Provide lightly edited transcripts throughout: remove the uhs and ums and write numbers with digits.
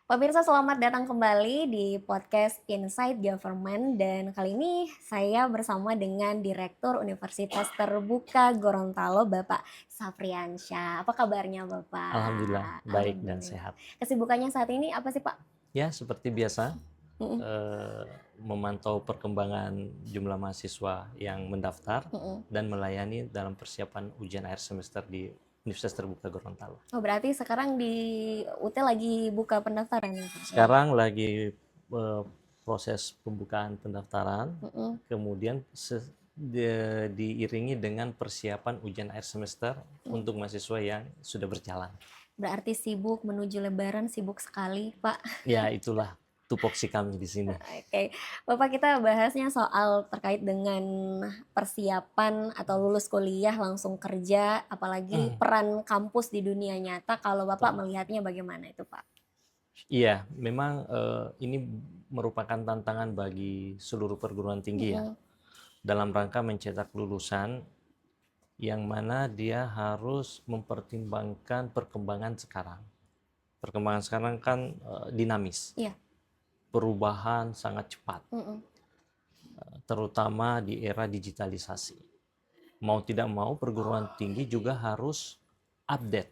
Pemirsa selamat datang kembali di podcast Inside Government dan kali ini saya bersama dengan Direktur Universitas Terbuka Gorontalo Bapak Safriansyah. Apa kabarnya Alhamdulillah Bapak? baik dan Alhamdulillah. sehat. Kesibukannya saat ini apa sih Pak? Ya seperti biasa, Mm-mm, memantau perkembangan jumlah mahasiswa yang mendaftar mm-mm. dan melayani dalam persiapan ujian akhir semester di Universitas Terbuka Gorontalo. Oh berarti sekarang di UT lagi buka pendaftaran ya Pak? Ya. Sekarang lagi proses pembukaan pendaftaran, Mm-mm. kemudian diiringi dengan persiapan ujian akhir semester untuk mahasiswa yang sudah berjalan. Berarti sibuk menuju Lebaran, sibuk sekali Pak. Ya itulah tupoksi kami di sini. Oke, Bapak kita bahasnya soal terkait dengan persiapan atau lulus kuliah langsung kerja, apalagi Hmm, peran kampus di dunia nyata. Kalau Bapak betul. melihatnya bagaimana itu, Pak? Iya, memang ini merupakan tantangan bagi seluruh perguruan tinggi ya, Mm-mm. dalam rangka mencetak lulusan yang mana dia harus mempertimbangkan perkembangan sekarang. Perkembangan sekarang kan dinamis, Iya. perubahan sangat cepat, Mm-mm. terutama di era digitalisasi. Mau tidak mau perguruan tinggi juga harus update,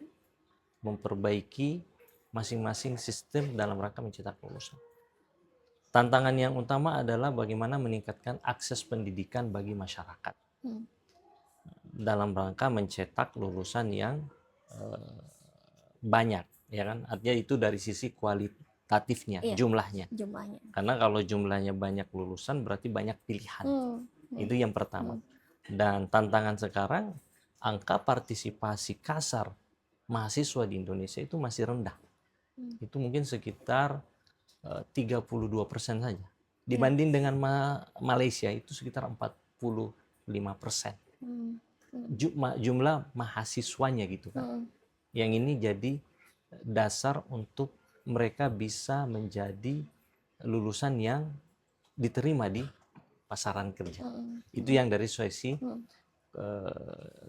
memperbaiki masing-masing sistem dalam rangka mencetak lulusan. Tantangan yang utama adalah bagaimana meningkatkan akses pendidikan bagi masyarakat Mm. dalam rangka mencetak lulusan yang eh, banyak, ya kan? Artinya itu dari sisi kualitatifnya, Iya, jumlahnya. jumlahnya. Karena kalau jumlahnya banyak lulusan berarti banyak pilihan. Mm. Mm. Itu yang pertama. Mm. Dan tantangan sekarang angka partisipasi kasar mahasiswa di Indonesia itu masih rendah. Mm. Itu mungkin sekitar 32% saja. Iya. Dibanding dengan Malaysia itu sekitar 45%. Mm. Mm. Jumlah mahasiswanya gitu kan. Mm. Yang ini jadi dasar untuk mereka bisa menjadi lulusan yang diterima di pasaran kerja. Mm. Itu Mm. yang dari sisi Mm.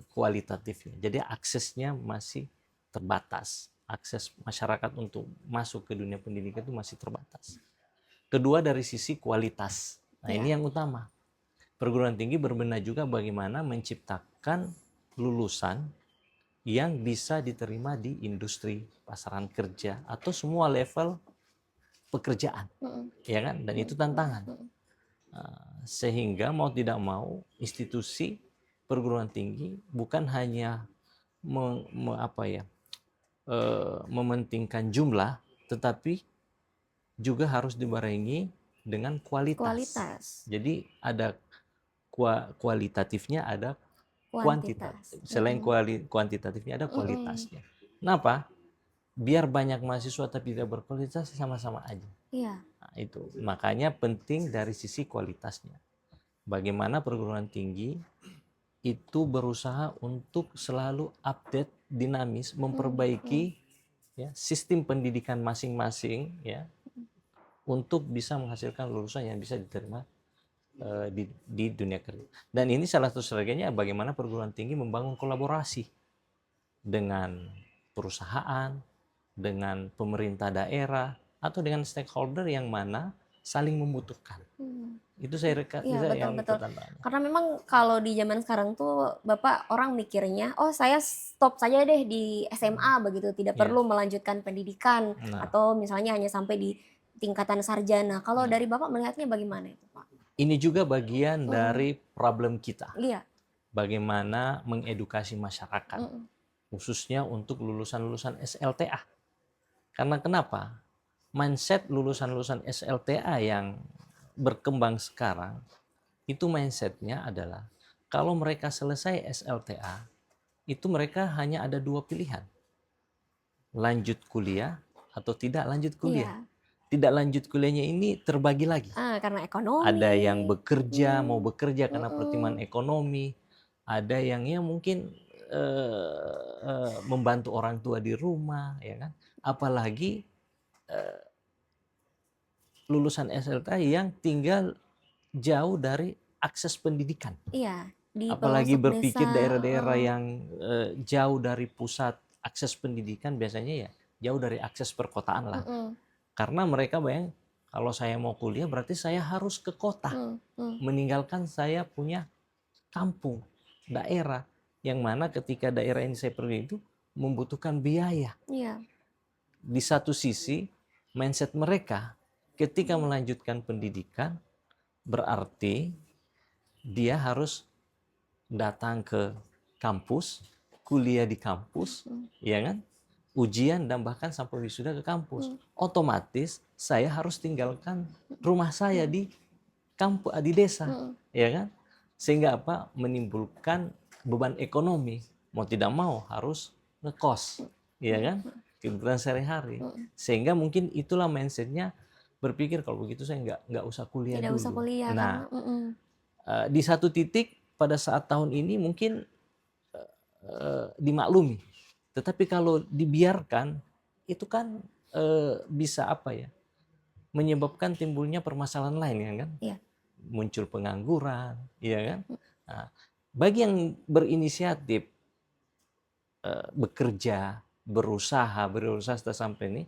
kualitatifnya. Jadi aksesnya masih terbatas. Akses masyarakat untuk masuk ke dunia pendidikan itu masih terbatas. Kedua dari sisi kualitas. Nah, Iya. ini yang utama. Perguruan tinggi berbenah juga bagaimana menciptakan lulusan yang bisa diterima di industri, pasaran kerja, atau semua level pekerjaan. Mm. Ya kan? Dan itu tantangan. Mm. Sehingga mau tidak mau institusi perguruan tinggi bukan hanya mementingkan jumlah, tetapi juga harus dibarengi dengan kualitas. Kualitas, Jadi ada kualitatifnya, ada kuantitas. kuantitatif. Selain Mm. kuantitatifnya ada Mm. kualitasnya. Kenapa? Biar banyak mahasiswa tapi tidak berkualitas sama-sama aja. Iya. Nah, itu makanya penting dari sisi kualitasnya. Bagaimana perguruan tinggi itu berusaha untuk selalu update, dinamis, Mm. Mm. memperbaiki ya sistem pendidikan masing-masing ya untuk bisa menghasilkan lulusan yang bisa diterima di dunia kerja. Dan ini salah satu strateginya bagaimana perguruan tinggi membangun kolaborasi dengan perusahaan, dengan pemerintah daerah, atau dengan stakeholder yang mana saling membutuhkan. Mm. Itu saya reka, Iya, bisa betul yang betul. tantangannya. Karena memang kalau di zaman sekarang tuh Bapak orang mikirnya, "Oh, saya stop saja deh di SMA," begitu, tidak Ya, perlu melanjutkan pendidikan nah, atau misalnya hanya sampai di tingkatan sarjana. Kalau nah, dari Bapak melihatnya bagaimana itu, Pak? ini juga bagian Mhm, dari problem kita. iya, Bagaimana mengedukasi masyarakat, mhm, khususnya untuk lulusan-lulusan SLTA. Karena kenapa? Mindset lulusan-lulusan SLTA yang berkembang sekarang, itu mindsetnya adalah kalau mereka selesai SLTA, itu mereka hanya ada dua pilihan. Lanjut kuliah atau tidak lanjut kuliah. iya. Tidak lanjut kuliahnya ini terbagi lagi. Karena ekonomi, Ada yang bekerja, mau mhm, bekerja karena mhm, pertimbangan ekonomi. Ada yang ya mungkin membantu orang tua di rumah, ya kan. Apalagi lulusan SLTA yang tinggal jauh dari akses pendidikan. iya, di Apalagi pelosok desa, berpikir daerah-daerah heeh, yang jauh dari pusat akses pendidikan biasanya ya jauh dari akses perkotaan lah. mhm, Karena mereka bayang kalau saya mau kuliah berarti saya harus ke kota, meninggalkan saya punya kampung, daerah, yang mana ketika daerah ini saya pergi itu membutuhkan biaya. Iya. Di satu sisi mindset mereka ketika melanjutkan pendidikan berarti dia harus datang ke kampus, kuliah di kampus, ya kan? Ujian dan bahkan sampai wisuda ke kampus. Otomatis saya harus tinggalkan rumah saya di kampus, di desa, ya kan? Sehingga apa? Menimbulkan beban ekonomi. Mau tidak mau harus ngekos, ya kan? Kebutuhan sehari-hari. Sehingga mungkin itulah mindsetnya berpikir kalau begitu saya nggak usah kuliah Tidak usah dulu. kuliah Nah, karena di satu titik pada saat tahun ini mungkin dimaklumi. Tetapi kalau dibiarkan itu kan bisa apa ya? Menyebabkan timbulnya permasalahan lain ya kan? Iya. Muncul pengangguran, ya kan? Nah, bagi yang berinisiatif bekerja, berusaha sampai ini,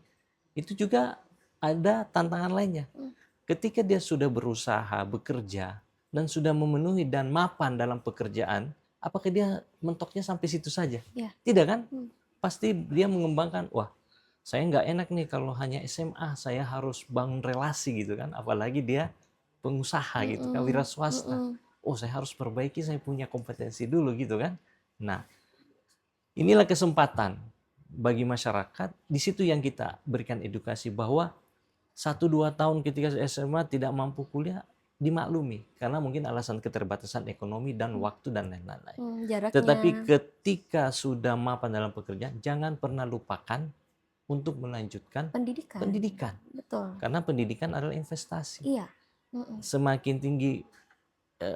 itu juga ada tantangan lainnya. Ketika dia sudah berusaha, bekerja, dan sudah memenuhi dan mapan dalam pekerjaan, apakah dia mentoknya sampai situ saja? Iya. Tidak kan? Pasti dia mengembangkan, wah saya nggak enak nih kalau hanya SMA, saya harus bangun relasi gitu kan, apalagi dia pengusaha gitu kan, wira swasta. Oh saya harus perbaiki, saya punya kompetensi dulu gitu kan. Nah inilah kesempatan bagi masyarakat, di situ yang kita berikan edukasi bahwa 1-2 tahun ketika SMA tidak mampu kuliah dimaklumi karena mungkin alasan keterbatasan ekonomi dan waktu dan lain-lain. Tetapi Jaraknya. ketika sudah mapan dalam pekerjaan, jangan pernah lupakan untuk melanjutkan pendidikan. Betul. Karena pendidikan adalah investasi. Iya. Semakin tinggi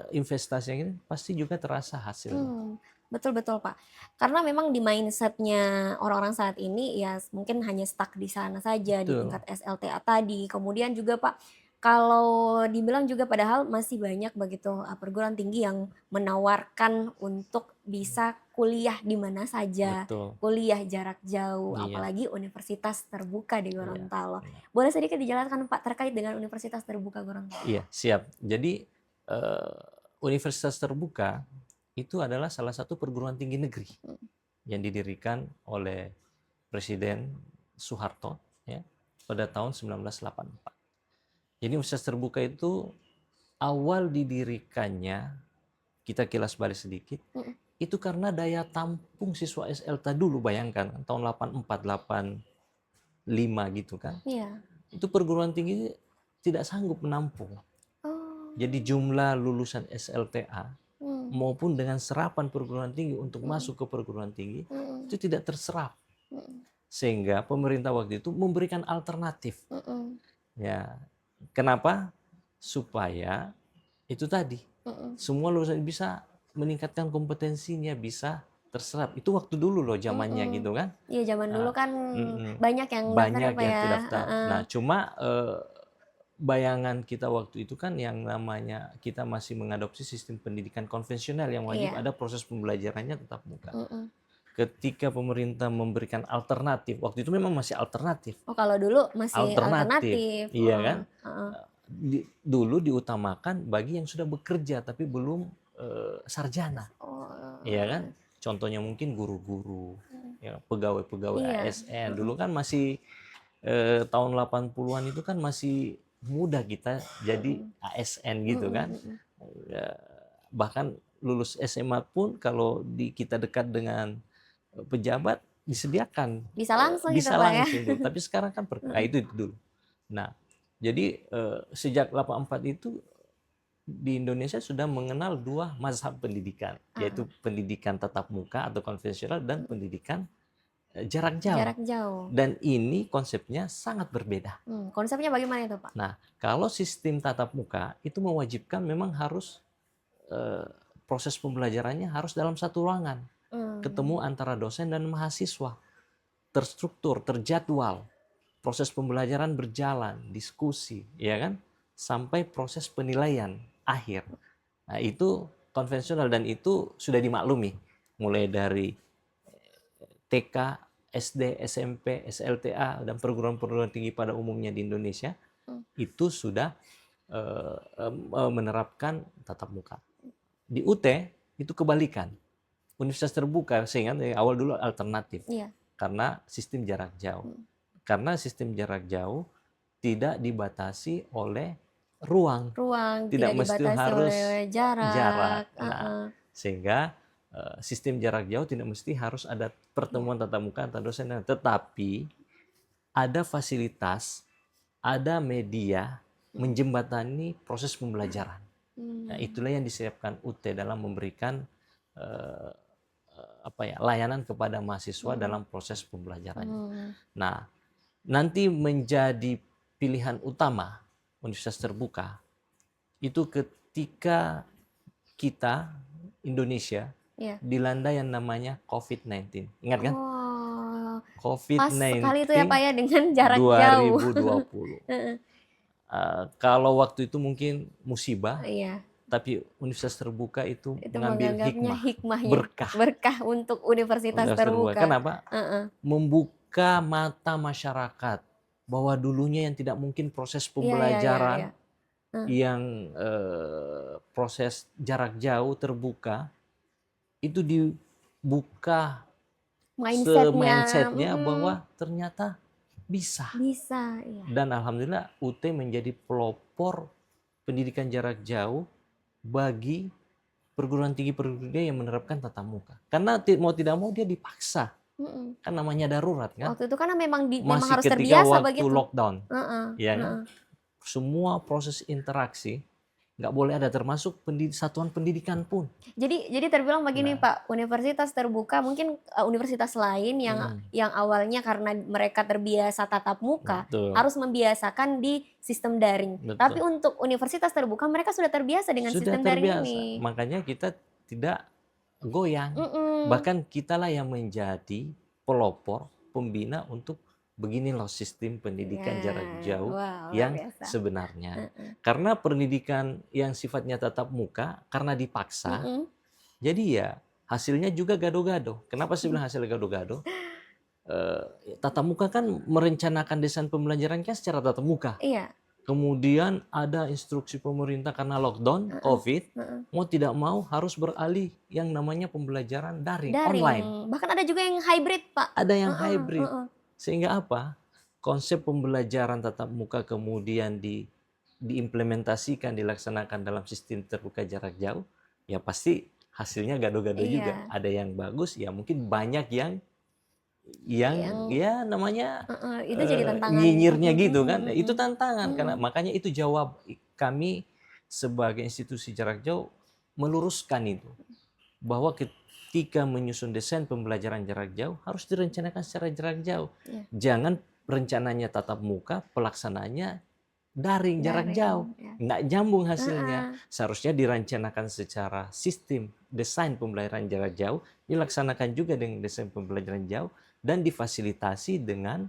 investasi ini pasti juga terasa hasilnya. Betul Pak. Karena memang di mindsetnya orang-orang saat ini ya mungkin hanya stuck di sana saja di Betul. tingkat SLTA tadi. Kemudian juga Pak, kalau dibilang juga padahal masih banyak begitu perguruan tinggi yang menawarkan untuk bisa kuliah di mana saja, Betul. kuliah jarak jauh, Iya. apalagi universitas terbuka di Gorontalo. Iya. Boleh sedikit dijelaskan Pak terkait dengan universitas terbuka Gorontalo? Iya, siap. Jadi universitas terbuka itu adalah salah satu perguruan tinggi negeri yang didirikan oleh Presiden Soeharto ya, pada tahun 1984. Jadi universitas terbuka itu awal didirikannya, kita kilas balik sedikit, itu karena daya tampung siswa SLTA dulu, bayangkan tahun 84, 85 gitu kan. Iya. Itu perguruan tinggi tidak sanggup menampung. Jadi jumlah lulusan SLTA maupun dengan serapan perguruan tinggi untuk masuk ke perguruan tinggi itu tidak terserap. Sehingga pemerintah waktu itu memberikan alternatif. Ya, kenapa? Supaya itu tadi semua lulusan bisa meningkatkan kompetensinya, bisa terserap. Itu waktu dulu loh zamannya gitu kan. Iya, zaman dulu kan banyak yang banyak daftar yang ya. terdaftar. Nah, cuma bayangan kita waktu itu kan yang namanya kita masih mengadopsi sistem pendidikan konvensional yang wajib ada proses pembelajarannya tatap muka. Ketika pemerintah memberikan alternatif, waktu itu memang masih alternatif. Oh, kalau dulu masih alternatif. Iya kan? Dulu diutamakan bagi yang sudah bekerja tapi belum sarjana. Iya kan? Contohnya mungkin guru-guru, ya, pegawai-pegawai ASN. Dulu kan masih tahun 80-an itu kan masih muda kita jadi ASN gitu kan. Bahkan lulus SMA pun kalau kita dekat dengan pejabat disediakan bisa langsung bisa gitu, Pak, langsung ya. Tapi sekarang kan itu dulu. Nah, jadi sejak 84 itu di Indonesia sudah mengenal dua mazhab pendidikan, yaitu pendidikan tatap muka atau konvensional dan pendidikan jarak jauh. Dan ini konsepnya sangat berbeda. Konsepnya bagaimana itu, Pak? Nah, kalau sistem tatap muka itu mewajibkan memang harus proses pembelajarannya harus dalam satu ruangan. Ketemu antara dosen dan mahasiswa. Terstruktur, terjadwal. Proses pembelajaran berjalan, diskusi, ya kan? Sampai proses penilaian akhir. Nah, itu konvensional dan itu sudah dimaklumi. Mulai dari TK, SD, SMP, SLTA dan perguruan-perguruan tinggi pada umumnya di Indonesia itu sudah menerapkan tatap muka. Di UT itu kebalikan. Universitas terbuka, sehingga dari awal dulu alternatif. Iya. Karena sistem jarak jauh. Karena sistem jarak jauh tidak dibatasi oleh ruang. Ruang Tidak tidak mesti dibatasi harus oleh jarak. jarak. Nah, sehingga sistem jarak jauh tidak mesti harus ada pertemuan tatap muka antara dosen dan tetapi ada fasilitas, ada media menjembatani proses pembelajaran. Nah, itulah yang disiapkan UT dalam memberikan layanan kepada mahasiswa dalam proses pembelajarannya. Nah, nanti menjadi pilihan utama universitas terbuka itu ketika kita Indonesia dilanda yang namanya COVID-19. Ingat kan? Oh, pas COVID-19 sekali itu ya Pak ya dengan jarak jauh. 2020. Kalau waktu itu mungkin musibah, Iya. tapi universitas terbuka itu Itu mengambil menganggapnya hikmahnya berkah untuk universitas terbuka. Kenapa? Membuka mata masyarakat bahwa dulunya yang tidak mungkin proses pembelajaran yang proses jarak jauh terbuka itu dibuka mindsetnya bahwa ternyata bisa. Iya. Dan alhamdulillah UT menjadi pelopor pendidikan jarak jauh bagi perguruan tinggi yang menerapkan tatap muka. Karena mau tidak mau dia dipaksa. Kan namanya darurat kan. Waktu itu kan memang masih harus ketika terbiasa waktu begitu. Lockdown. Ya kan? Semua proses interaksi nggak boleh ada, termasuk satuan pendidikan pun. Jadi terbilang begini Pak, universitas terbuka mungkin universitas lain yang awalnya karena mereka terbiasa tatap muka harus membiasakan di sistem daring. Tapi untuk universitas terbuka mereka sudah terbiasa dengan sistem daring ini. Makanya kita tidak goyang. Bahkan kitalah yang menjadi pelopor, pembina untuk begini loh sistem pendidikan jarak jauh yang sebenarnya. Karena pendidikan yang sifatnya tatap muka, karena dipaksa, jadi ya hasilnya juga gado-gado. Kenapa saya bilang hasil gado-gado? Tatap muka kan merencanakan desain pembelajaran kan secara tatap muka. Iya. Kemudian ada instruksi pemerintah karena lockdown, COVID, mau tidak mau harus beralih yang namanya pembelajaran daring. Online. Bahkan ada juga yang hybrid Pak. Ada yang hybrid. Sehingga apa? Konsep pembelajaran tatap muka kemudian diimplementasikan, dilaksanakan dalam sistem terbuka jarak jauh, ya pasti hasilnya gado-gado juga. Ada yang bagus, ya mungkin banyak yang ya namanya itu jadi tantangan. nyinyirnya gitu kan. Itu tantangan karena makanya itu jawab kami sebagai institusi jarak jauh meluruskan itu. Bahwa ketika menyusun desain pembelajaran jarak jauh harus direncanakan secara jarak jauh. Jangan rencananya tatap muka, pelaksanaannya daring jarak jauh. Nggak nyambung hasilnya. Seharusnya direncanakan secara sistem desain pembelajaran jarak jauh, dilaksanakan juga dengan desain pembelajaran jauh, dan difasilitasi dengan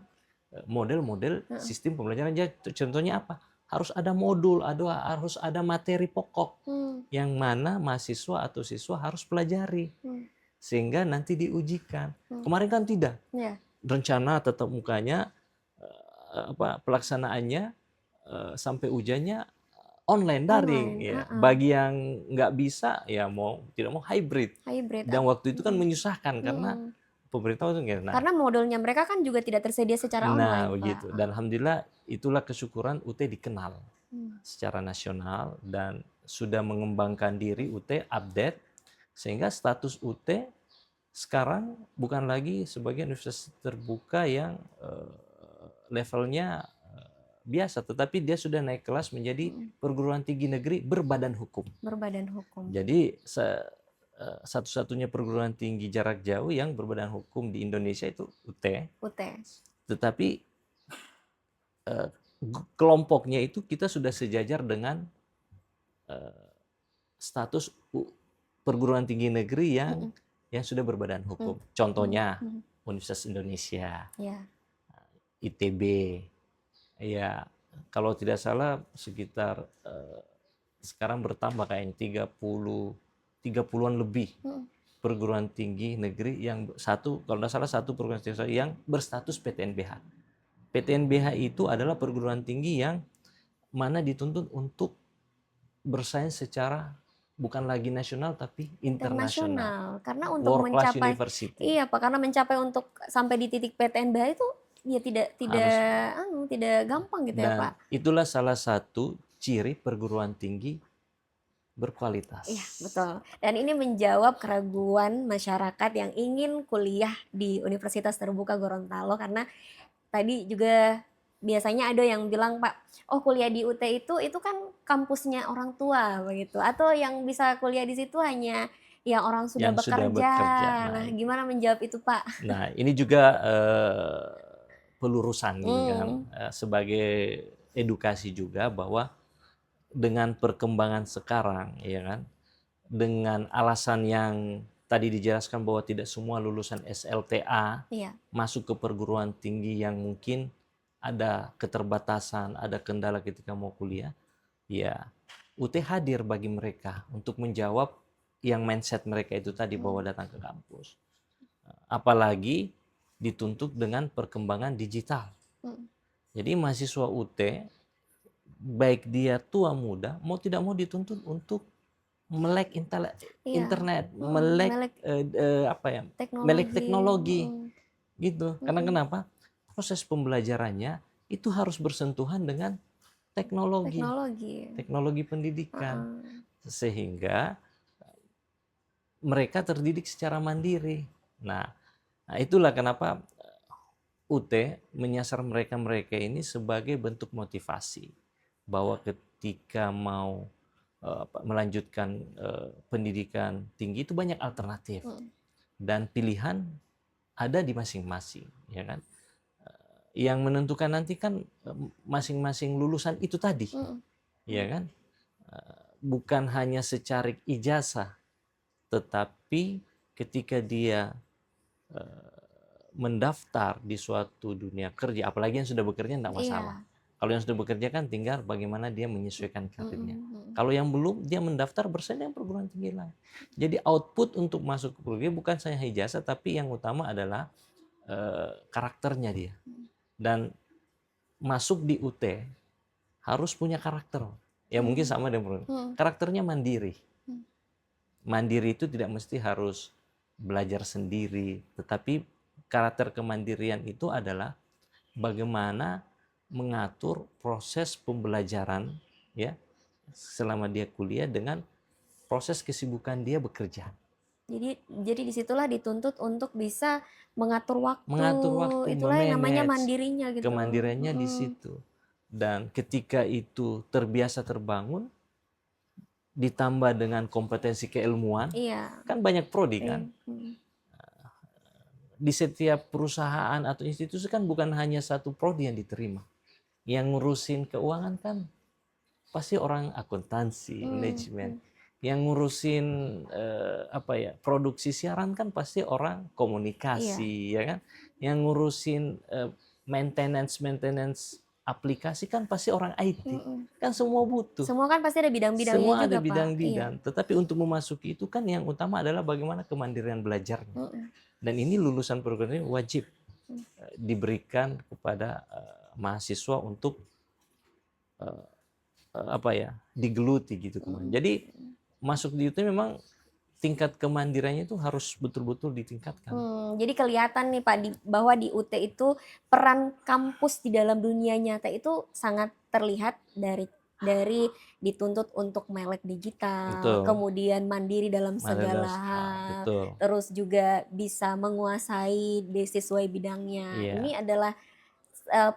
model-model sistem pembelajaran jarak. Contohnya apa? Harus ada modul, harus ada materi pokok yang mana mahasiswa atau siswa harus pelajari sehingga nanti diujikan. Kemarin kan tidak. Rencana tatap mukanya pelaksanaannya sampai ujiannya online daring. Ya. Bagi yang nggak bisa ya tidak mau hybrid. Dan waktu itu kan menyusahkan karena pemerintah itu karena modulnya mereka kan juga tidak tersedia secara online. Begitu. Dan alhamdulillah itulah kesyukuran UT dikenal secara nasional dan sudah mengembangkan diri. UT update sehingga status UT sekarang bukan lagi sebagai universitas terbuka yang levelnya biasa, tetapi dia sudah naik kelas menjadi perguruan tinggi negeri berbadan hukum. Jadi satu-satunya perguruan tinggi jarak jauh yang berbadan hukum di Indonesia itu UT. Tetapi kelompoknya itu kita sudah sejajar dengan status perguruan tinggi negeri yang sudah berbadan hukum. Contohnya Universitas Indonesia, ITB, ya kalau tidak salah sekitar sekarang bertambah kayaknya 30-an lebih perguruan tinggi negeri yang satu, kalau tidak salah satu perguruan tinggi yang berstatus PTNBH. PTNBH itu adalah perguruan tinggi yang mana dituntut untuk bersaing secara bukan lagi nasional tapi internasional. Internasional. Karena untuk World class mencapai, university. iya Pak, karena mencapai untuk sampai di titik PTNBH itu ya Harus. tidak gampang gitu ya Dan Pak. itulah salah satu ciri perguruan tinggi berkualitas. Iya, betul. Dan ini menjawab keraguan masyarakat yang ingin kuliah di Universitas Terbuka Gorontalo, karena tadi juga biasanya ada yang bilang, Pak, oh kuliah di UT itu kan kampusnya orang tua begitu, atau yang bisa kuliah di situ hanya yang orang sudah Yang sudah bekerja. bekerja. Nah, gimana menjawab itu, Pak? Nah, ini juga pelurusan gitu kan, sebagai edukasi juga bahwa dengan perkembangan sekarang, ya kan, dengan alasan yang tadi dijelaskan bahwa tidak semua lulusan SLTA Iya. masuk ke perguruan tinggi yang mungkin ada keterbatasan, ada kendala ketika mau kuliah, ya UT hadir bagi mereka untuk menjawab yang mindset mereka itu tadi bahwa datang ke kampus. Apalagi dituntut dengan perkembangan digital. Jadi mahasiswa UT, baik dia tua muda, mau tidak mau dituntut untuk melek internet, melek teknologi, gitu. Karena kenapa? Proses pembelajarannya itu harus bersentuhan dengan teknologi pendidikan, sehingga mereka terdidik secara mandiri. Nah, itulah kenapa UT menyasar mereka ini sebagai bentuk motivasi bahwa ketika mau melanjutkan pendidikan tinggi itu banyak alternatif dan pilihan ada di masing-masing, ya kan? Yang menentukan nanti kan masing-masing lulusan itu tadi, ya kan? Bukan hanya secara ijazah, tetapi ketika dia mendaftar di suatu dunia kerja, apalagi yang sudah bekerja tidak masalah. Kalau yang sudah bekerja kan tinggal bagaimana dia menyesuaikan karirnya. Kalau yang belum, dia mendaftar bersaing dengan perguruan tinggi lain. Jadi output untuk masuk ke perguruan tinggi bukan hanya ijazah, tapi yang utama adalah karakternya dia. Dan masuk di UT harus punya karakter. Ya mungkin sama dengan karakternya mandiri. Mandiri itu tidak mesti harus belajar sendiri, tetapi karakter kemandirian itu adalah bagaimana mengatur proses pembelajaran, ya, selama dia kuliah dengan proses kesibukan dia bekerja. Jadi disitulah dituntut untuk bisa mengatur waktu. Itulah yang namanya mandirinya gitu. Kemandiriannya di situ. Dan ketika itu terbiasa terbangun, ditambah dengan kompetensi keilmuan, kan banyak prodi kan. Di setiap perusahaan atau institusi kan bukan hanya satu prodi yang diterima. Yang ngurusin keuangan kan pasti orang akuntansi, manajemen. Yang ngurusin produksi siaran kan pasti orang komunikasi, ya kan. Yang ngurusin maintenance aplikasi kan pasti orang IT. Kan semua butuh. Semua kan pasti ada bidang-bidangnya juga, Semua ada Pak. bidang-bidang. Tetapi untuk memasuki itu kan yang utama adalah bagaimana kemandirian belajarnya. Dan ini lulusan program ini wajib diberikan kepada mahasiswa untuk digeluti gitu. Jadi masuk di itu memang tingkat kemandiriannya itu harus betul-betul ditingkatkan. Jadi kelihatan nih Pak bahwa di UT itu peran kampus di dalam dunia nyata itu sangat terlihat dari dituntut untuk melek digital, kemudian mandiri dalam segala hal, terus juga bisa menguasai sesuai bidangnya. Ini adalah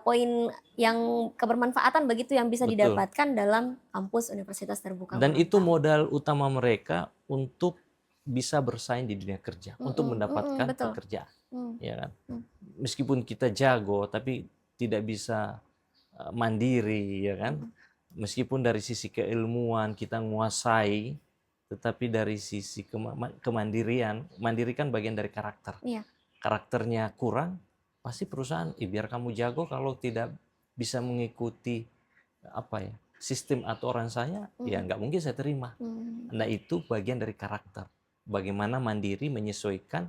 poin yang kebermanfaatan begitu yang bisa didapatkan dalam kampus Universitas Terbuka. Dan itu modal utama mereka untuk bisa bersaing di dunia kerja, untuk mendapatkan pekerjaan. Ya kan? Meskipun kita jago, tapi tidak bisa mandiri, ya kan? Meskipun dari sisi keilmuan kita menguasai, tetapi dari sisi kemandirian, mandiri kan bagian dari karakter. Karakternya kurang, pasti perusahaan, biar kamu jago, kalau tidak bisa mengikuti sistem aturan saya, ya nggak mungkin saya terima. Nah itu bagian dari karakter. bagaimana mandiri menyesuaikan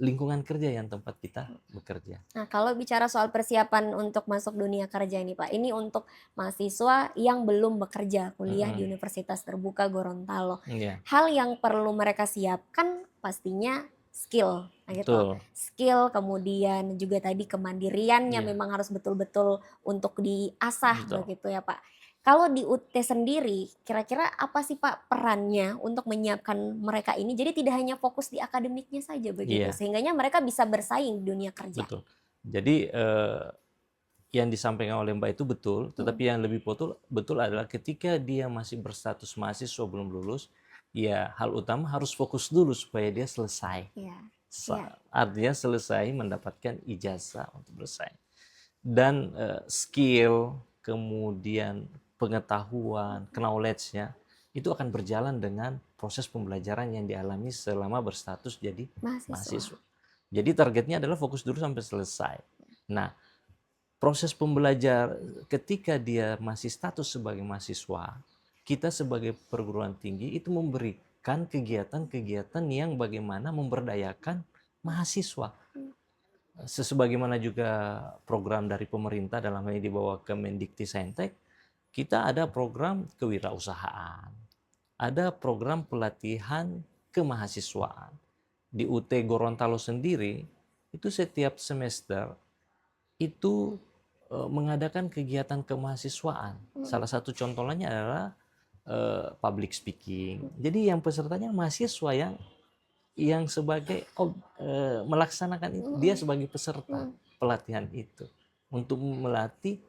lingkungan kerja yang tempat kita bekerja. Nah, kalau bicara soal persiapan untuk masuk dunia kerja ini Pak, ini untuk mahasiswa yang belum bekerja, kuliah di Mm-mm. Universitas Terbuka Gorontalo. Iya, Hal yang perlu mereka siapkan pastinya skill, nah gitu. betul. Skill, kemudian juga tadi kemandiriannya Iya, memang harus betul-betul untuk diasah betul. begitu ya Pak. Kalau di UT sendiri, kira-kira apa sih Pak perannya untuk menyiapkan mereka ini? Jadi tidak hanya fokus di akademiknya saja begitu, Iya, sehingganya mereka bisa bersaing di dunia kerja. betul. Jadi yang disampaikan oleh Mbak itu betul, Mhm. tetapi yang lebih betul adalah ketika dia masih berstatus mahasiswa belum lulus, ya hal utama harus fokus dulu supaya dia selesai. Iya, iya. Artinya selesai mendapatkan ijazah untuk bersaing. Dan skill, kemudian pengetahuan, knowledge-nya itu akan berjalan dengan proses pembelajaran yang dialami selama berstatus jadi Mahasiswa. mahasiswa. Jadi targetnya adalah fokus dulu sampai selesai. Nah, proses pembelajar ketika dia masih status sebagai mahasiswa, kita sebagai perguruan tinggi itu memberikan kegiatan-kegiatan yang bagaimana memberdayakan mahasiswa. Sebagaimana juga program dari pemerintah dalam hal ini di bawah Kemendikti-Saintek, kita ada program kewirausahaan, ada program pelatihan kemahasiswaan. Di UT Gorontalo sendiri, itu setiap semester itu mengadakan kegiatan kemahasiswaan. Salah satu contohnya adalah public speaking. Jadi yang pesertanya mahasiswa yang sebagai melaksanakan itu, dia sebagai peserta pelatihan itu untuk melatih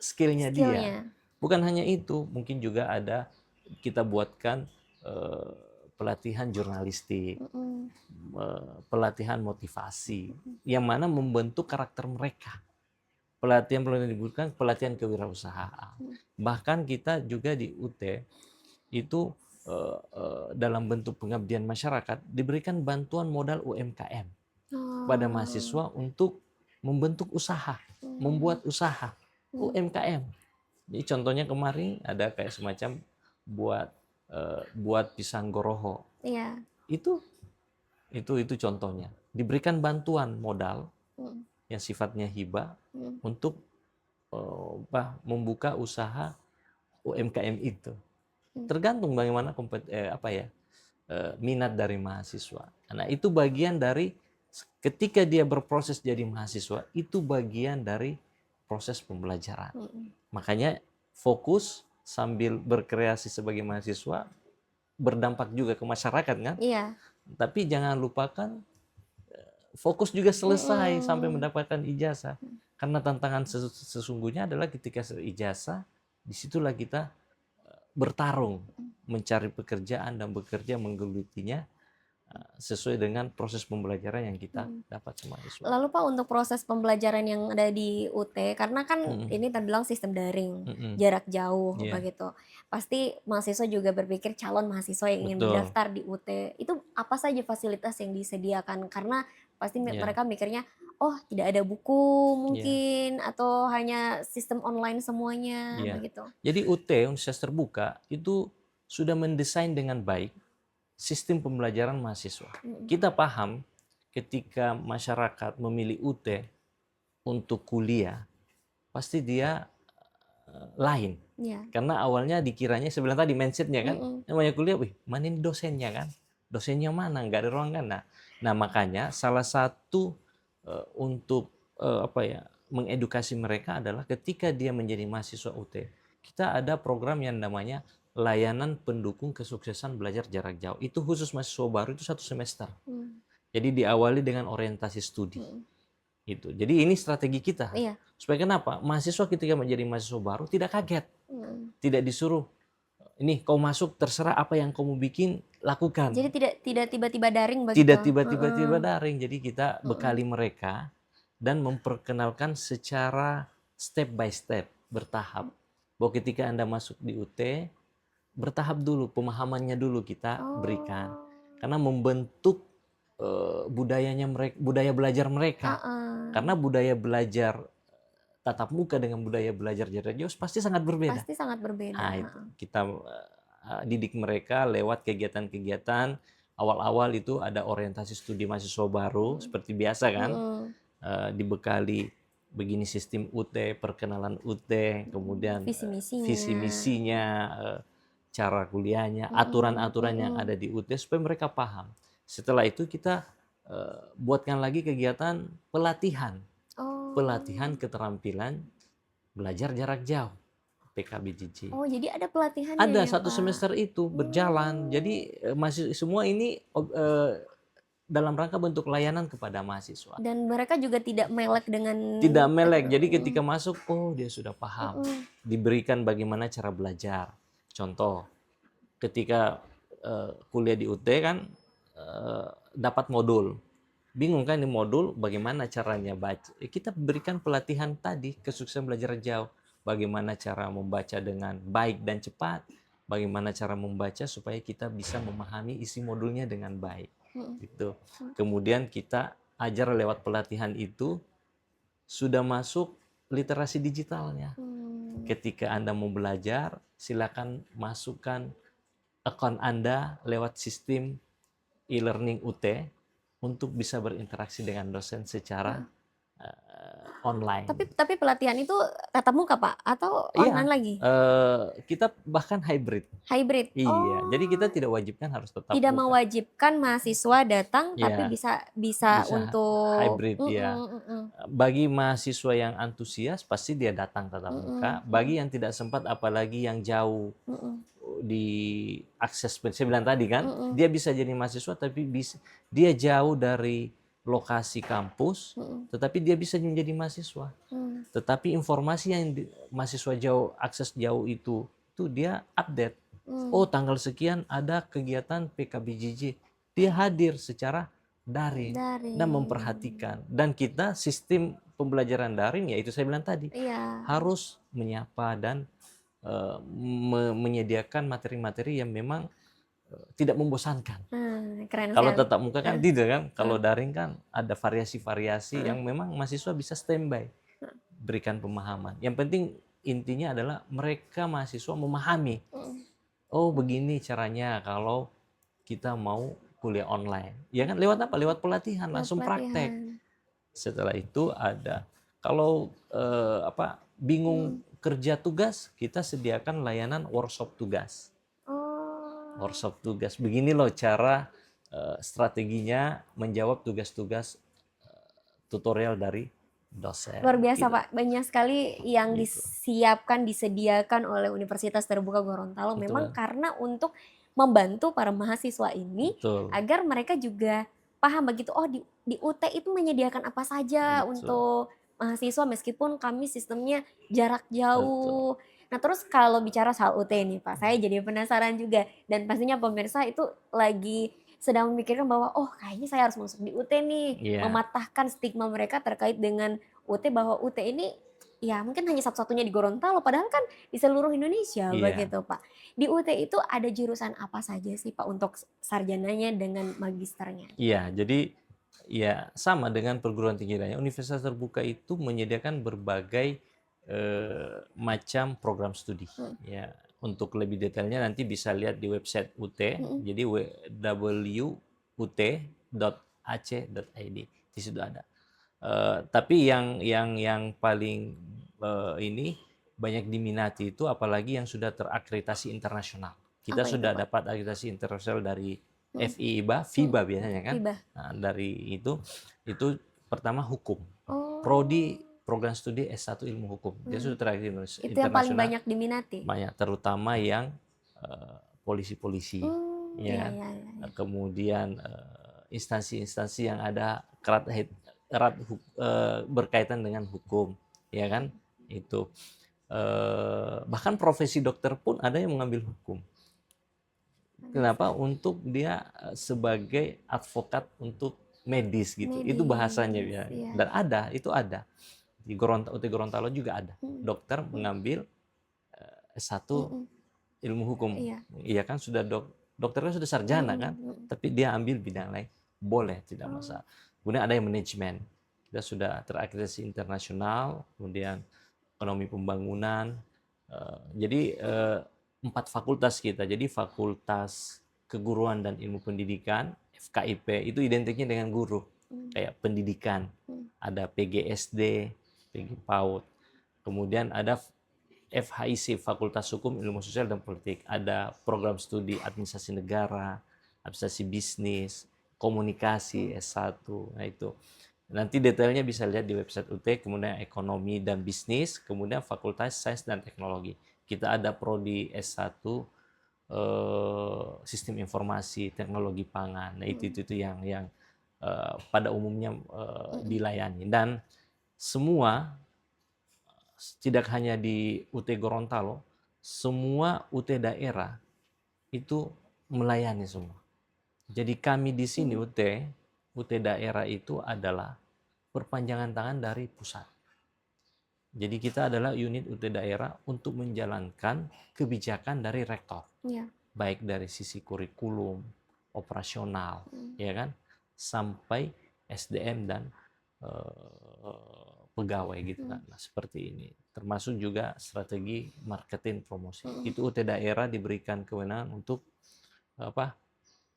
skillnya dia. Skillnya. Bukan hanya itu, mungkin juga ada kita buatkan pelatihan jurnalistik, pelatihan motivasi, yang mana membentuk karakter mereka. Pelatihan dibutuhkan pelatihan kewirausahaan. Bahkan kita juga di UT itu dalam bentuk pengabdian masyarakat diberikan bantuan modal UMKM pada mahasiswa untuk membentuk usaha, membuat usaha UMKM. Jadi contohnya kemarin ada kayak semacam buat pisang goroho. Iya. Itu contohnya. Diberikan bantuan modal yang sifatnya hibah untuk membuka usaha UMKM itu. Tergantung bagaimana minat dari mahasiswa. Nah, itu bagian dari ketika dia berproses jadi mahasiswa, itu bagian dari proses pembelajaran. Makanya fokus sambil berkreasi sebagai mahasiswa berdampak juga ke masyarakat kan? Iya. Tapi jangan lupakan fokus juga selesai sampai mendapatkan ijazah. Karena tantangan sesungguhnya adalah ketika ijazah, disitulah kita bertarung mencari pekerjaan dan bekerja menggelutinya sesuai dengan proses pembelajaran yang kita dapat sama mahasiswa. Lalu Pak, untuk proses pembelajaran yang ada di UT, karena kan ini terbilang sistem daring, jarak jauh begitu. Pasti mahasiswa juga berpikir calon mahasiswa yang ingin mendaftar di UT, itu apa saja fasilitas yang disediakan? Karena pasti mereka mikirnya, oh tidak ada buku mungkin, atau hanya sistem online semuanya begitu. Jadi UT, Universitas Terbuka, itu sudah mendesain dengan baik sistem pembelajaran mahasiswa. Kita paham ketika masyarakat memilih UT untuk kuliah, pasti dia lain. Karena awalnya dikiranya, sebelah tadi mindsetnya kan, namanya kuliah, mana ini dosennya kan? Dosennya mana? Nggak ada ruangan. Nah makanya salah satu untuk mengedukasi mereka adalah ketika dia menjadi mahasiswa UT, kita ada program yang namanya layanan pendukung kesuksesan belajar jarak jauh. Itu khusus mahasiswa baru, itu 1 semester. Jadi diawali dengan orientasi studi. Itu. Jadi ini strategi kita. Supaya kenapa? Mahasiswa ketika menjadi mahasiswa baru tidak kaget. Tidak disuruh, ini kau masuk terserah apa yang kamu bikin, lakukan. Jadi tidak tiba-tiba daring begitu. Tidak tiba-tiba daring. Jadi kita bekali mereka dan memperkenalkan secara step by step, bertahap. Bahwa ketika Anda masuk di UT, bertahap dulu, pemahamannya dulu kita berikan. Karena membentuk budaya belajar mereka. Karena budaya belajar tatap muka dengan budaya belajar jarak jauh pasti sangat berbeda. Pasti sangat berbeda. Nah, itu kita didik mereka lewat kegiatan-kegiatan. Awal-awal itu ada orientasi studi mahasiswa baru seperti biasa kan, dibekali begini sistem UT, perkenalan UT, kemudian Visi misinya. visi misinya, cara kuliahnya, aturan-aturan yang ada di UT supaya mereka paham. Setelah itu kita buatkan lagi kegiatan pelatihan keterampilan belajar jarak jauh, PKBJJ. Oh, jadi ada pelatihannya Ada ya, satu Pak? semester itu berjalan. Jadi masih semua ini dalam rangka bentuk layanan kepada mahasiswa. Dan mereka juga tidak melek dengan Tidak melek. Jadi ketika masuk, oh dia sudah paham. Diberikan bagaimana cara belajar. Contoh, ketika kuliah di UT kan dapat modul. Bingung kan ini modul, bagaimana caranya baca. Kita berikan pelatihan tadi, kesuksesan belajar jauh. Bagaimana cara membaca dengan baik dan cepat. Bagaimana cara membaca supaya kita bisa memahami isi modulnya dengan baik. Gitu. Kemudian kita ajar lewat pelatihan itu, sudah masuk literasi digitalnya. Ketika Anda mau belajar, silakan masukkan akun Anda lewat sistem e-learning UT untuk bisa berinteraksi dengan dosen secara online. Tapi pelatihan itu tatap muka, Pak, atau online lagi? Kita bahkan hybrid. Hybrid. Iya, jadi kita tidak wajibkan harus tetap Tidak muka. mewajibkan mahasiswa datang, Iya, tapi bisa untuk hybrid ya. Bagi mahasiswa yang antusias pasti dia datang tatap muka. Bagi yang tidak sempat, apalagi yang jauh di akses, saya bilang tadi kan, dia bisa jadi mahasiswa tapi dia jauh dari lokasi kampus, tetapi dia bisa menjadi mahasiswa. Tetapi informasi yang mahasiswa jauh, akses jauh itu dia update. Oh, tanggal sekian ada kegiatan PKBJJ. Dia hadir secara daring dan memperhatikan. Dan kita sistem pembelajaran daring, yaitu saya bilang tadi, harus menyapa dan menyediakan materi-materi yang memang tidak membosankan. Keren Kalau sekali. tatap muka kan tidak kan, kalau daring kan ada variasi-variasi yang memang mahasiswa bisa standby, berikan pemahaman. Yang penting intinya adalah mereka mahasiswa memahami. Oh, begini caranya kalau kita mau kuliah online. Ya kan, lewat apa? Lewat pelatihan, langsung praktek. Setelah itu ada, kalau bingung kerja tugas, kita sediakan layanan workshop tugas. Workshop tugas. Begini loh cara strateginya menjawab tugas-tugas tutorial dari dosen. Luar biasa, Pak. Banyak sekali yang disediakan oleh Universitas Terbuka Gorontalo. Memang karena untuk membantu para mahasiswa ini agar mereka juga paham begitu. Oh, di UT itu menyediakan apa saja untuk mahasiswa meskipun kami sistemnya jarak jauh. Nah, terus kalau bicara soal UT nih, Pak, saya jadi penasaran juga. Dan pastinya pemirsa itu lagi sedang memikirkan bahwa, oh kayaknya saya harus masuk di UT nih. Mematahkan stigma mereka terkait dengan UT, bahwa UT ini ya mungkin hanya satu-satunya di Gorontalo. Padahal kan di seluruh Indonesia begitu, Pak. Di UT itu ada jurusan apa saja sih, Pak, untuk sarjananya dengan magisternya? Iya, jadi ya sama dengan perguruan tinggi lainnya. Universitas Terbuka itu menyediakan berbagai macam program studi. Ya, untuk lebih detailnya nanti bisa lihat di website UT. Jadi www.ut.ac.id, di situ ada. Tapi yang paling ini banyak diminati itu apalagi yang sudah terakreditasi internasional. Kita sudah dapat akreditasi internasional dari FIBA biasanya kan. Nah, dari itu pertama hukum. Prodi program studi S1 ilmu hukum. Dia sudah terakreditasi internasional. Itu yang paling banyak diminati. Banyak, terutama yang polisi-polisi. Ya. Kemudian instansi-instansi yang ada erat berkaitan dengan hukum, ya kan? Itu bahkan profesi dokter pun ada yang mengambil hukum. Kenapa? Untuk dia sebagai advokat untuk medis gitu. Itu bahasanya ya. Dan itu ada. Di UT Gorontalo juga ada. Dokter mengambil S1 ilmu hukum. Iya kan, sudah dokternya sudah sarjana kan, tapi dia ambil bidang lain. Boleh, tidak masalah. Kemudian ada yang manajemen. Kita sudah terakreditasi internasional, kemudian ekonomi pembangunan. Jadi 4 fakultas kita. Jadi Fakultas Keguruan dan Ilmu Pendidikan, FKIP, itu identiknya dengan guru. Kayak pendidikan. Ada PGSD, PG PAUD. Kemudian ada FHIC, Fakultas Hukum, Ilmu Sosial dan Politik. Ada program studi Administrasi Negara, Administrasi Bisnis, Komunikasi S1. Nah itu. Nanti detailnya bisa lihat di website UT, kemudian Ekonomi dan Bisnis, kemudian Fakultas Sains dan Teknologi. Kita ada prodi S1 Sistem Informasi Teknologi Pangan. Nah, itu yang pada umumnya dilayani. Dan semua tidak hanya di UT Gorontalo, semua UT daerah itu melayani semua. Jadi kami di sini UT daerah itu adalah perpanjangan tangan dari pusat. Jadi kita adalah unit UT daerah untuk menjalankan kebijakan dari rektor. Baik dari sisi kurikulum, operasional, ya kan, sampai SDM dan pegawai gitu kan. Nah, seperti ini. Termasuk juga strategi marketing promosi. Itu UT daerah diberikan kewenangan untuk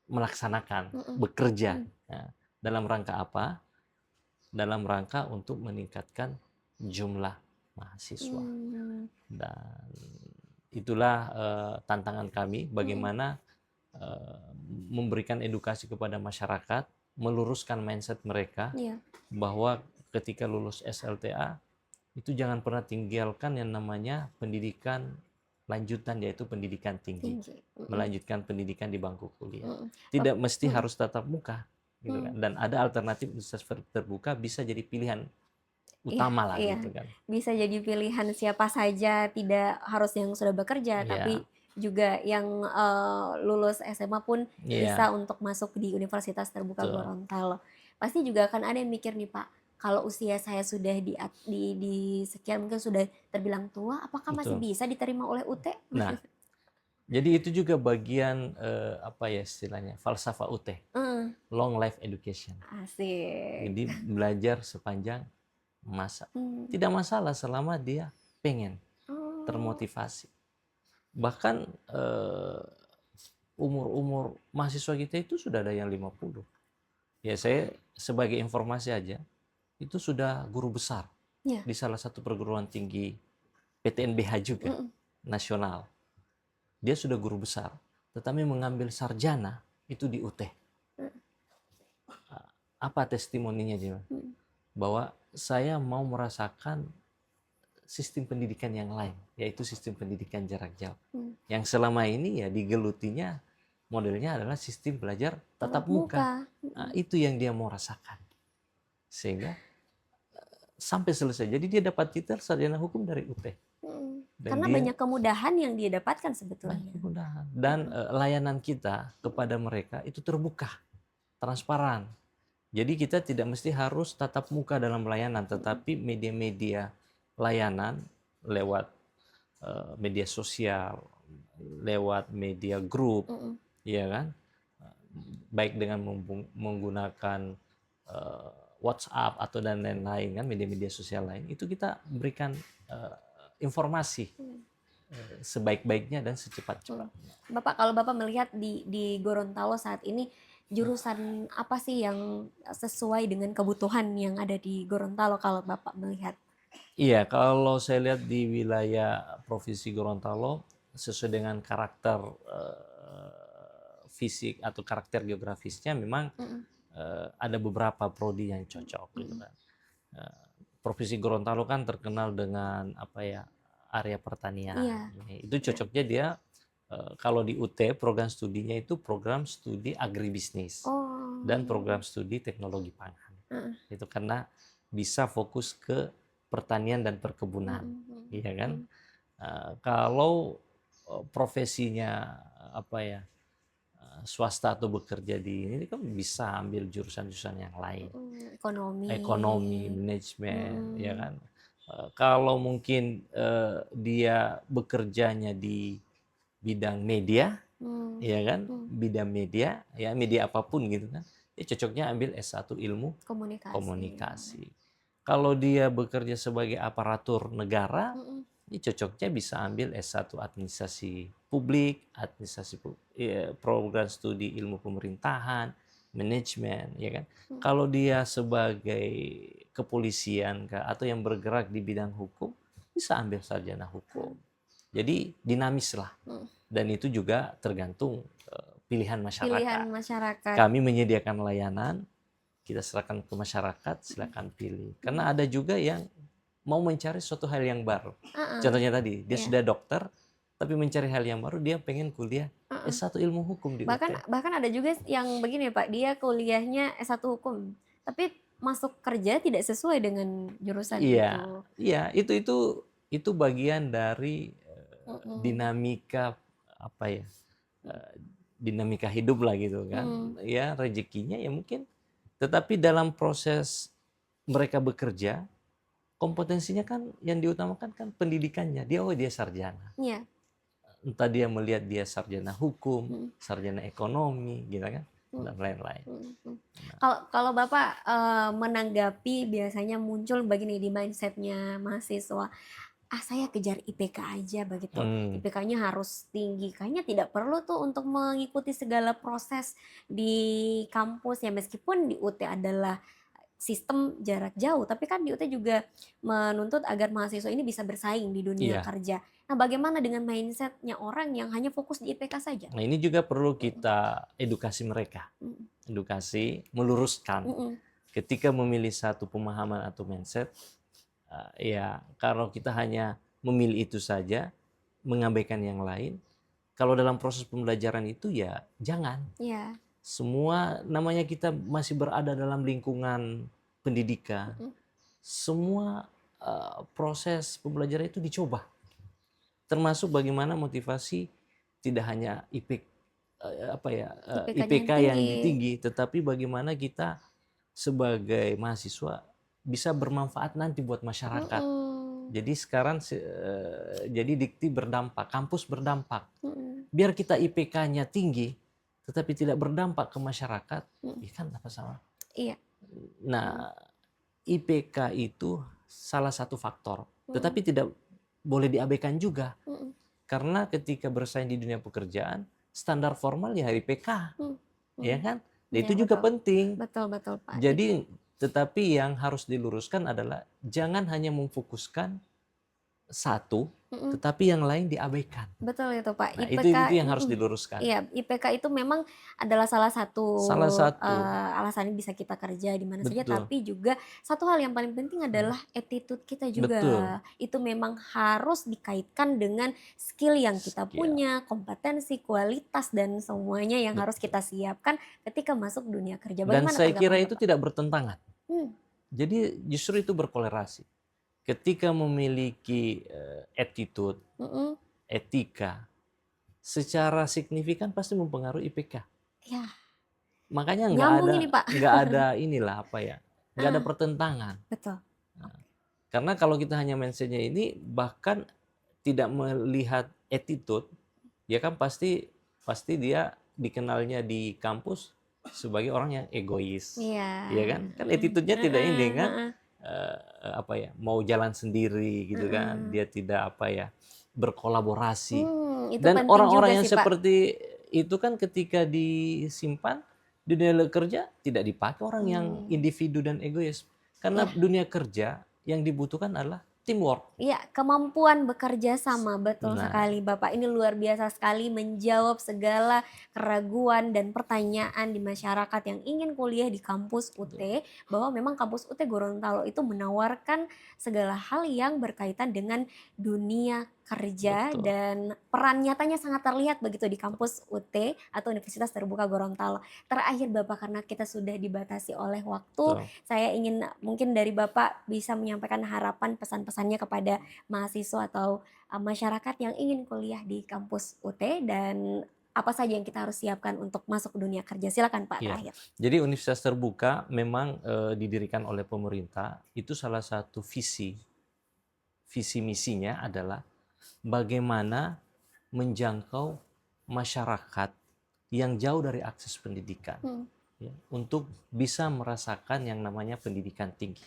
melaksanakan, bekerja. Nah, dalam rangka apa? Dalam rangka untuk meningkatkan jumlah mahasiswa. Dan itulah tantangan kami, bagaimana memberikan edukasi kepada masyarakat, meluruskan mindset mereka bahwa ketika lulus SLTA itu jangan pernah tinggalkan yang namanya pendidikan lanjutan, yaitu pendidikan tinggi. Melanjutkan pendidikan di bangku kuliah. Tidak mesti harus tatap muka, gitu kan. Dan ada alternatif universitas terbuka, bisa jadi pilihan utama lah gitu kan. Bisa jadi pilihan siapa saja, tidak harus yang sudah bekerja, tapi juga yang lulus SMA pun bisa untuk masuk di Universitas Terbuka Gorontalo. Pasti juga akan ada yang mikir nih Pak, kalau usia saya sudah di sekian, mungkin sudah terbilang tua, apakah masih bisa diterima oleh UT? Nah, jadi itu juga bagian apa ya istilahnya, falsafah UT, long life education. Asik. Jadi belajar sepanjang masa, tidak masalah selama dia pengen, termotivasi. Bahkan umur mahasiswa kita itu sudah ada yang 50. Ya, saya sebagai informasi aja, itu sudah guru besar di salah satu perguruan tinggi PTNBH juga, nasional. Dia sudah guru besar, tetapi mengambil sarjana itu di UT. Apa testimoninya dia? Bahwa saya mau merasakan sistem pendidikan yang lain, yaitu sistem pendidikan jarak jauh. Yang selama ini ya digelutinya modelnya adalah sistem belajar tatap muka. Nah, itu yang dia mau rasakan. Sehingga sampai selesai. Jadi dia dapat titel sarjana hukum dari UT. Karena banyak kemudahan yang dia dapatkan sebetulnya. Banyak kemudahan. Dan layanan kita kepada mereka itu terbuka, transparan. Jadi kita tidak mesti harus tatap muka dalam layanan, tetapi media-media layanan lewat media sosial, lewat media grup, ya kan, baik dengan menggunakan WhatsApp atau dan lain-lain kan, media-media sosial lain, itu kita berikan informasi sebaik-baiknya dan secepat-cepatnya. Bapak, kalau Bapak melihat di Gorontalo saat ini, jurusan apa sih yang sesuai dengan kebutuhan yang ada di Gorontalo kalau Bapak melihat? Iya, kalau saya lihat di wilayah Provinsi Gorontalo, sesuai dengan karakter fisik atau karakter geografisnya, memang ada beberapa prodi yang cocok gitu kan. Provinsi Gorontalo kan terkenal dengan apa ya, area pertanian. Itu cocoknya dia kalau di UT program studinya itu program studi agribisnis dan program studi teknologi pangan. Itu karena bisa fokus ke pertanian dan perkebunan, iya kan? Kalau profesinya apa ya, swasta atau bekerja di ini kan bisa ambil jurusan-jurusan yang lain, ekonomi, manajemen, ya kan. Kalau mungkin dia bekerjanya di bidang media, ya kan, bidang media, ya media apapun gitu kan, ya cocoknya ambil S1 ilmu komunikasi. Kalau dia bekerja sebagai aparatur negara, ini cocoknya bisa ambil S1 administrasi publik, program studi ilmu pemerintahan, manajemen, ya kan. Hmm. Kalau dia sebagai kepolisian atau yang bergerak di bidang hukum, bisa ambil sarjana hukum. Jadi dinamis lah. Dan itu juga tergantung pilihan Pilihan masyarakat. masyarakat. Kami menyediakan layanan, kita serahkan ke masyarakat, silakan pilih. Karena ada juga yang mau mencari suatu hal yang baru. Contohnya tadi, dia sudah dokter, tapi mencari hal yang baru, dia pengen kuliah S1 ilmu hukum di UT. Bahkan ada juga yang begini Pak, dia kuliahnya S1 hukum, tapi masuk kerja tidak sesuai dengan jurusan itu. Iya, itu bagian dari dinamika apa ya? Dinamika hidup lah gitu kan. Ya rezekinya ya mungkin. Tetapi dalam proses mereka bekerja, kompetensinya kan yang diutamakan kan pendidikannya. Dia sarjana. Iya. Entah dia melihat dia sarjana hukum, sarjana ekonomi, gitu kan, dan lain-lain. Kalau Bapak menanggapi biasanya muncul begini di mindsetnya mahasiswa, saya kejar IPK aja begitu, IPK-nya harus tinggi, kayaknya tidak perlu tuh untuk mengikuti segala proses di kampus ya, meskipun di UT adalah sistem jarak jauh, tapi kan di UT juga menuntut agar mahasiswa ini bisa bersaing di dunia kerja. Nah, bagaimana dengan mindsetnya orang yang hanya fokus di IPK saja? Nah, ini juga perlu kita edukasi mereka, meluruskan. Ketika memilih satu pemahaman atau mindset, ya kalau kita hanya memilih itu saja, mengabaikan yang lain, kalau dalam proses pembelajaran itu ya jangan. Semua namanya kita masih berada dalam lingkungan pendidikan, semua proses pembelajaran itu dicoba. Termasuk bagaimana motivasi tidak hanya IPK yang tinggi, tetapi bagaimana kita sebagai mahasiswa bisa bermanfaat nanti buat masyarakat. Jadi sekarang jadi dikti berdampak, kampus berdampak. Biar kita IPK-nya tinggi, tetapi tidak berdampak ke masyarakat, ya kan apa sama? Iya. Nah, IPK itu salah satu faktor, tetapi tidak boleh diabaikan juga. Karena ketika bersaing di dunia pekerjaan, standar formal ya IPK, ya kan? Nah, itu juga penting. Betul Pak. Jadi, tetapi yang harus diluruskan adalah jangan hanya memfokuskan satu, tetapi yang lain diabaikan. Betul itu Pak. Nah, IPK itu yang harus diluruskan. Iya, IPK itu memang adalah salah satu alasan bisa kita kerja di mana saja, tapi juga satu hal yang paling penting adalah attitude kita juga. Itu memang harus dikaitkan dengan skill yang kita punya, kompetensi, kualitas, dan semuanya yang harus kita siapkan ketika masuk dunia kerja. Dan saya kira itu tidak bertentangan. Jadi justru itu berkolerasi. Ketika memiliki attitude, etika, secara signifikan pasti mempengaruhi IPK. Ya. Makanya nggak ada inilah nggak ada pertentangan. Betul. Karena kalau kita hanya mindsetnya ini, bahkan tidak melihat attitude, ya kan pasti dia dikenalnya di kampus sebagai orang yang egois, ya kan? Kan attitude-nya tidak ini kan, mau jalan sendiri gitu kan? Dia tidak berkolaborasi. Dan orang-orang yang seperti itu kan ketika disimpan di dunia kerja tidak dipakai orang yang individu dan egois. Karena dunia kerja yang dibutuhkan adalah teamwork. Iya, kemampuan bekerja sama, betul sekali Bapak. Ini luar biasa sekali menjawab segala keraguan dan pertanyaan di masyarakat yang ingin kuliah di kampus UT, bahwa memang kampus UT Gorontalo itu menawarkan segala hal yang berkaitan dengan dunia kerja. Dan peran nyatanya sangat terlihat begitu di kampus UT atau Universitas Terbuka Gorontalo. Terakhir Bapak, karena kita sudah dibatasi oleh waktu, saya ingin mungkin dari Bapak bisa menyampaikan harapan, pesan-pesannya kepada mahasiswa atau masyarakat yang ingin kuliah di kampus UT, dan apa saja yang kita harus siapkan untuk masuk ke dunia kerja. Silakan Pak, terakhir. Jadi Universitas Terbuka memang didirikan oleh pemerintah, itu salah satu visi misinya adalah bagaimana menjangkau masyarakat yang jauh dari akses pendidikan, untuk bisa merasakan yang namanya pendidikan tinggi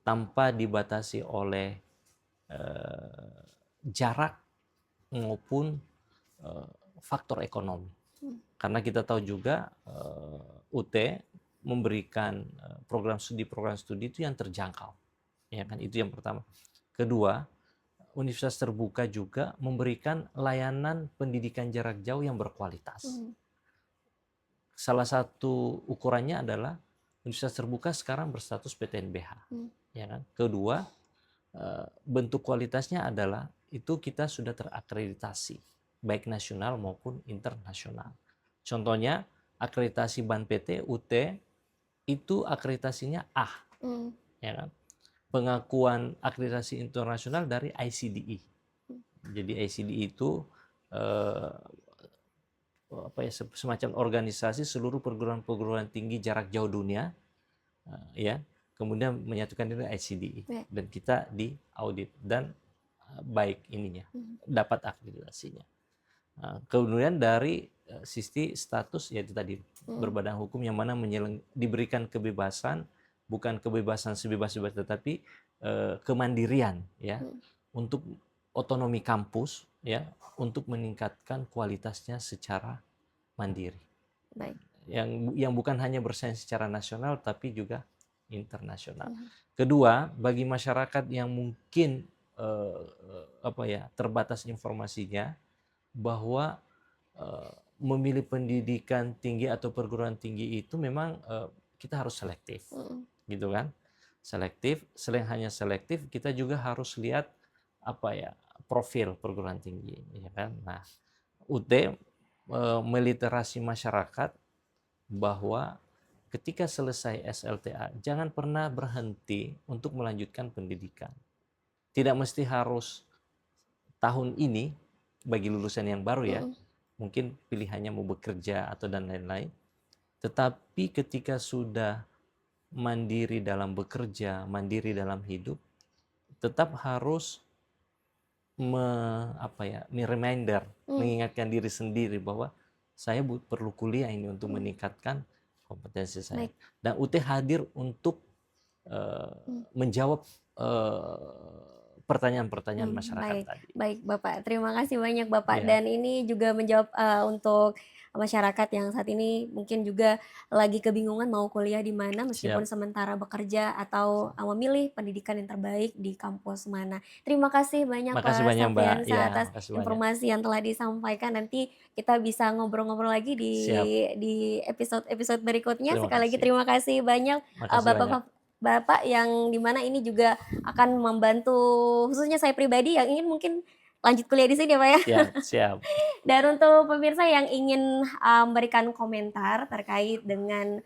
tanpa dibatasi oleh jarak maupun faktor ekonomi. Karena kita tahu juga UT memberikan program studi itu yang terjangkau, ya kan, itu yang pertama. Kedua, universitas terbuka juga memberikan layanan pendidikan jarak jauh yang berkualitas. Salah satu ukurannya adalah universitas terbuka sekarang berstatus PTNBH, ya kan. Kedua, bentuk kualitasnya adalah itu kita sudah terakreditasi baik nasional maupun internasional. Contohnya akreditasi BAN PT UT itu akreditasinya A, ya kan. Pengakuan akreditasi internasional dari ICDE. Jadi ICDE itu semacam organisasi seluruh perguruan tinggi jarak jauh dunia, ya. Kemudian menyatukan diri ICDE dan kita diaudit dan baik ininya, dapat akreditasinya. Kemudian dari sisi status yaitu tadi berbadan hukum yang mana diberikan kebebasan, bukan kebebasan sebebas-bebas tetapi kemandirian, ya, untuk otonomi kampus, ya, untuk meningkatkan kualitasnya secara mandiri. Baik. Yang bukan hanya bersaing secara nasional tapi juga internasional. Kedua, bagi masyarakat yang mungkin terbatas informasinya, bahwa memilih pendidikan tinggi atau perguruan tinggi itu memang kita harus selektif, gitu kan? Selektif. Selain hanya selektif, kita juga harus lihat profil perguruan tinggi, ya kan? Nah, UT meliterasi masyarakat bahwa ketika selesai SLTA jangan pernah berhenti untuk melanjutkan pendidikan. Tidak mesti harus tahun ini bagi lulusan yang baru, ya. Mungkin pilihannya mau bekerja atau dan lain-lain. Tetapi ketika sudah mandiri dalam bekerja, mandiri dalam hidup, tetap harus mengingatkan diri sendiri bahwa saya perlu kuliah ini untuk meningkatkan kompetensi saya. Dan UT hadir untuk menjawab pertanyaan-pertanyaan masyarakat tadi. Baik Bapak, terima kasih banyak Bapak. Ya. Dan ini juga menjawab untuk masyarakat yang saat ini mungkin juga lagi kebingungan mau kuliah di mana meskipun sementara bekerja atau memilih pendidikan yang terbaik di kampus mana. Terima kasih banyak Makasih Pak banyak, Mbak. Safriansha Ya, atas makasih informasi yang telah disampaikan. Nanti kita bisa ngobrol-ngobrol lagi di episode berikutnya. Sekali lagi terima kasih banyak Bapak yang dimana ini juga akan membantu khususnya saya pribadi yang ingin mungkin lanjut kuliah di sini ya Pak ya. Siap. Dan untuk pemirsa yang ingin memberikan komentar terkait dengan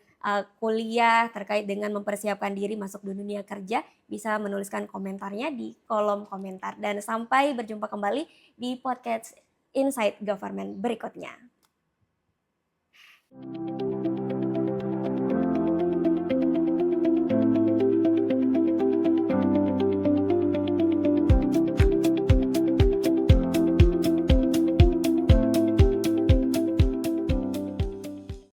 kuliah, terkait dengan mempersiapkan diri masuk dunia kerja, bisa menuliskan komentarnya di kolom komentar. Dan sampai berjumpa kembali di podcast Inside Government berikutnya.